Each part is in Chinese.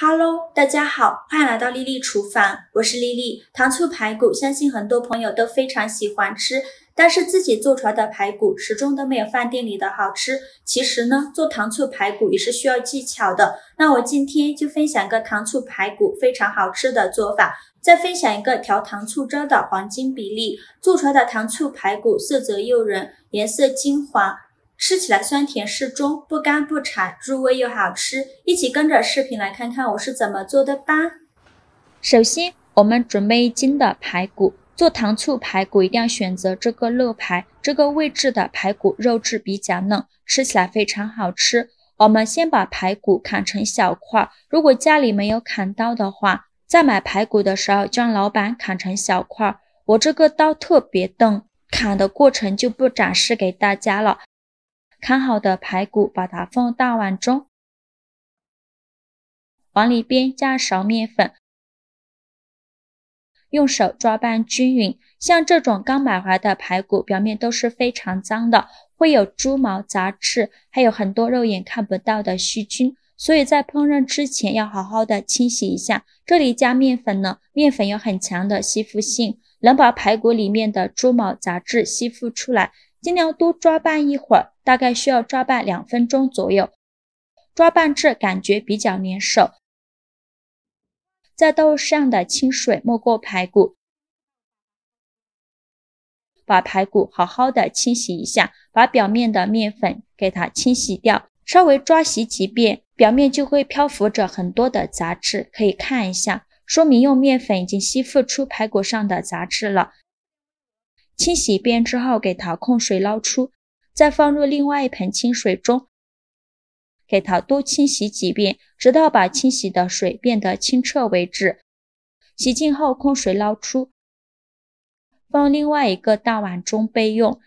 Hello， 大家好，欢迎来到丽丽厨房，我是丽丽。糖醋排骨，相信很多朋友都非常喜欢吃，但是自己做出来的排骨始终都没有饭店里的好吃。其实呢，做糖醋排骨也是需要技巧的。那我今天就分享一个糖醋排骨非常好吃的做法，再分享一个调糖醋汁的黄金比例，做出来的糖醋排骨色泽诱人，颜色金黄。吃起来酸甜适中，不干不柴，入味又好吃。一起跟着视频来看看我是怎么做的吧。首先，我们准备1斤的排骨。做糖醋排骨一定要选择这个肋排，这个位置的排骨肉质比较嫩，吃起来非常好吃。我们先把排骨砍成小块，如果家里没有砍刀的话，在买排骨的时候就让老板砍成小块。我这个刀特别钝，砍的过程就不展示给大家了。砍好的排骨把它放入大碗中，往里边加勺面粉，用手抓拌均匀。像这种刚买回来的排骨表面都是非常脏的，会有猪毛杂质，还有很多肉眼看不到的细菌，所以在烹饪之前要好好的清洗一下。这里加面粉呢，面粉有很强的吸附性，能把排骨里面的猪毛杂质吸附出来。尽量多抓拌一会儿，大概需要抓拌2分钟左右，抓拌至感觉比较粘手。再倒入适量的清水没过排骨，把排骨好好的清洗一下，把表面的面粉给它清洗掉，稍微抓洗几遍，表面就会漂浮着很多的杂质，可以看一下，说明用面粉已经吸附出排骨上的杂质了。清洗一遍之后，给它控水捞出，再放入另外一盆清水中，给它多清洗几遍，直到把清洗的水变得清澈为止。洗净后控水捞出，放另外一个大碗中备用。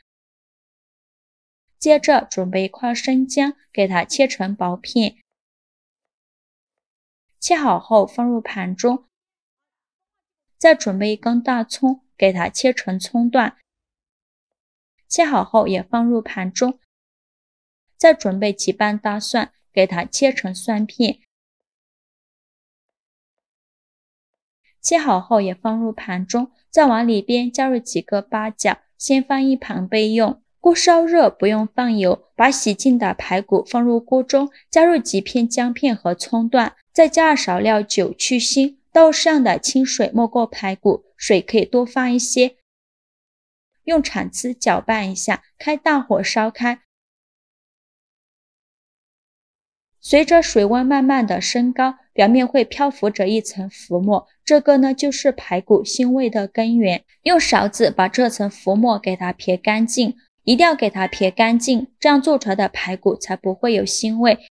接着准备1块生姜，给它切成薄片，切好后放入盘中。再准备1根大葱，给它切成葱段，切好后也放入盘中。再准备几瓣大蒜，给它切成蒜片，切好后也放入盘中。再往里边加入几个八角，先放一旁备用。锅烧热，不用放油，把洗净的排骨放入锅中，加入几片姜片和葱段，再加少料酒去腥，倒适量的清水没过排骨，水可以多放一些。用铲子搅拌一下，开大火烧开。随着水温慢慢的升高，表面会漂浮着一层浮沫，这个呢就是排骨腥味的根源。用勺子把这层浮沫给它撇干净，一定要给它撇干净，这样做出来的排骨才不会有腥味。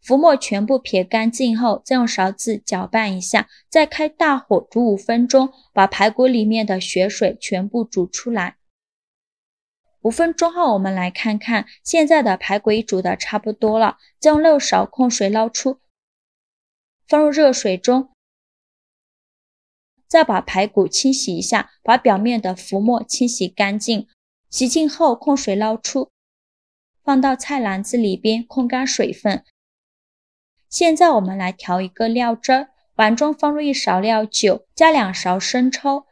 浮沫全部撇干净后，再用勺子搅拌一下，再开大火煮5分钟，把排骨里面的血水全部煮出来。5分钟后，我们来看看现在的排骨已煮的差不多了，再用漏勺控水捞出，放入热水中，再把排骨清洗一下，把表面的浮沫清洗干净。洗净后控水捞出，放到菜篮子里边控干水分。现在我们来调一个料汁儿，碗中放入1勺料酒，加2勺生抽，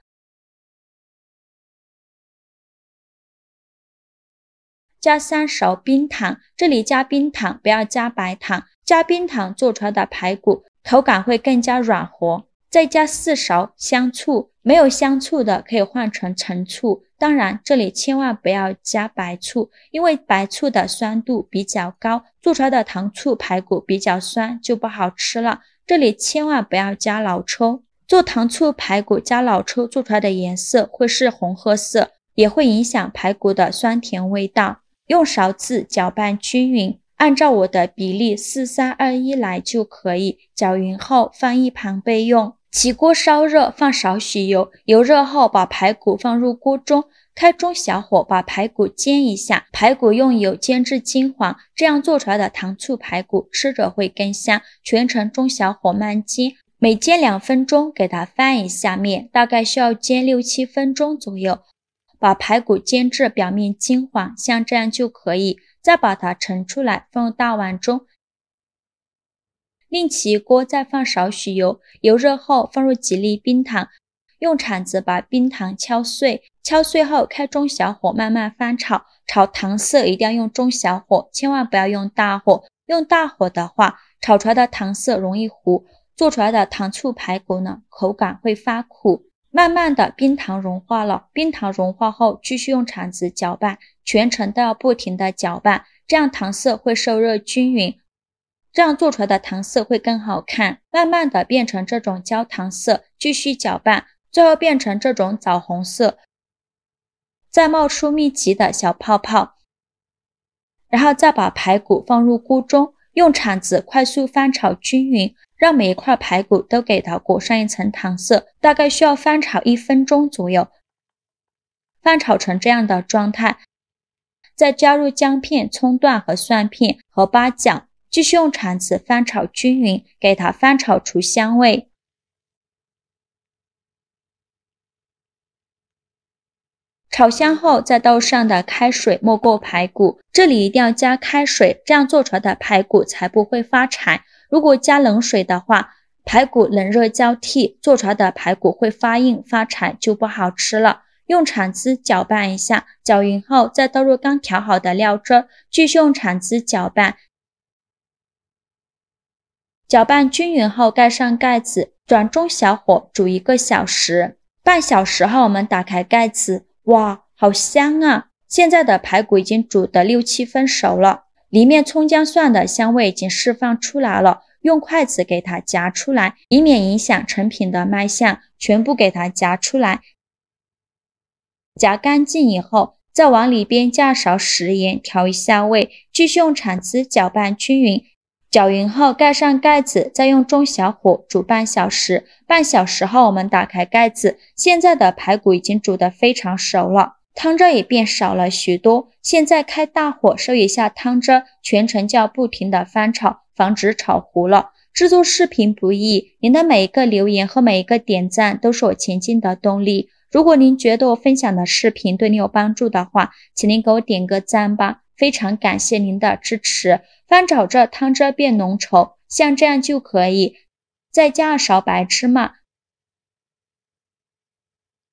加3勺冰糖，这里加冰糖不要加白糖，加冰糖做出来的排骨口感会更加软和。再加4勺香醋，没有香醋的可以换成陈醋，当然这里千万不要加白醋，因为白醋的酸度比较高，做出来的糖醋排骨比较酸，就不好吃了。这里千万不要加老抽，做糖醋排骨加老抽做出来的颜色会是红褐色，也会影响排骨的酸甜味道。用勺子搅拌均匀，按照我的比例4-3-2-1来就可以，搅匀后放一旁备用。起锅烧热，放少许油，油热后把排骨放入锅中，开中小火把排骨煎一下，排骨用油煎至金黄，这样做出来的糖醋排骨吃着会更香。全程中小火慢煎，每煎2分钟给它翻一下面，大概需要煎6-7分钟左右。把排骨煎至表面金黄，像这样就可以。再把它盛出来，放入大碗中。另起一锅，再放少许油，油热后放入几粒冰糖，用铲子把冰糖敲碎，敲碎后开中小火慢慢翻炒，炒糖色一定要用中小火，千万不要用大火，用大火的话，炒出来的糖色容易糊，做出来的糖醋排骨呢，口感会发苦。慢慢的冰糖融化了，冰糖融化后继续用铲子搅拌，全程都要不停的搅拌，这样糖色会受热均匀，这样做出来的糖色会更好看。慢慢的变成这种焦糖色，继续搅拌，最后变成这种枣红色，再冒出密集的小泡泡，然后再把排骨放入锅中，用铲子快速翻炒均匀，让每一块排骨都给它裹上一层糖色，大概需要翻炒1分钟左右。翻炒成这样的状态，再加入姜片、葱段和蒜片和八角，继续用铲子翻炒均匀，给它翻炒出香味。炒香后，再倒上的开水没过排骨，这里一定要加开水，这样做出来的排骨才不会发柴。如果加冷水的话，排骨冷热交替，做出来的排骨会发硬发柴，就不好吃了。用铲子搅拌一下，搅匀后再倒入刚调好的料汁，继续用铲子搅拌。搅拌均匀后盖上盖子，转中小火煮1个小时。半小时后我们打开盖子，哇，好香啊！现在的排骨已经煮得6、7分熟了，里面葱姜蒜的香味已经释放出来了，用筷子给它夹出来，以免影响成品的卖相，全部给它夹出来。夹干净以后，再往里边加勺食盐调一下味，继续用铲子搅拌均匀。搅匀后盖上盖子，再用中小火煮半小时。半小时后我们打开盖子，现在的排骨已经煮得非常熟了，汤汁也变少了许多。现在开大火收一下汤汁，全程就要不停的翻炒，防止炒糊了。制作视频不易，您的每一个留言和每一个点赞都是我前进的动力。如果您觉得我分享的视频对你有帮助的话，请您给我点个赞吧，非常感谢您的支持。翻炒着汤汁变浓稠，像这样就可以。再加2勺白芝麻，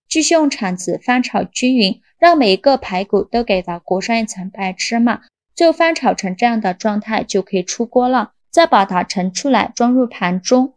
继续用铲子翻炒均匀，让每一个排骨都给它裹上一层白芝麻。最后翻炒成这样的状态就可以出锅了，再把它盛出来装入盘中。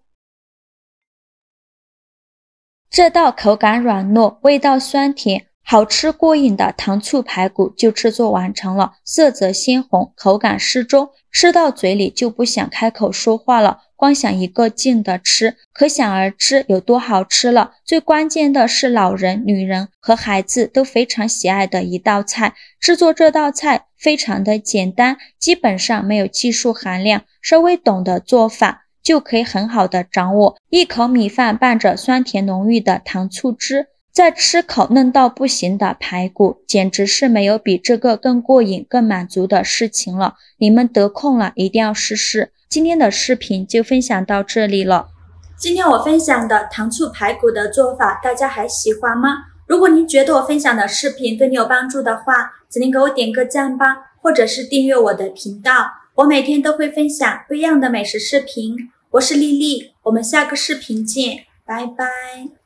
这道口感软糯，味道酸甜，好吃过瘾的糖醋排骨就制作完成了，色泽鲜红，口感适中，吃到嘴里就不想开口说话了，光想一个劲的吃，可想而知有多好吃了。最关键的是老人、女人和孩子都非常喜爱的一道菜。制作这道菜非常的简单，基本上没有技术含量，稍微懂得做法就可以很好的掌握。一口米饭伴着酸甜浓郁的糖醋汁，再吃口嫩到不行的排骨，简直是没有比这个更过瘾更满足的事情了。你们得空了一定要试试。今天的视频就分享到这里了。今天我分享的糖醋排骨的做法大家还喜欢吗？如果您觉得我分享的视频对你有帮助的话，请您给我点个赞吧，或者是订阅我的频道，我每天都会分享不一样的美食视频。我是丽丽，我们下个视频见，拜拜。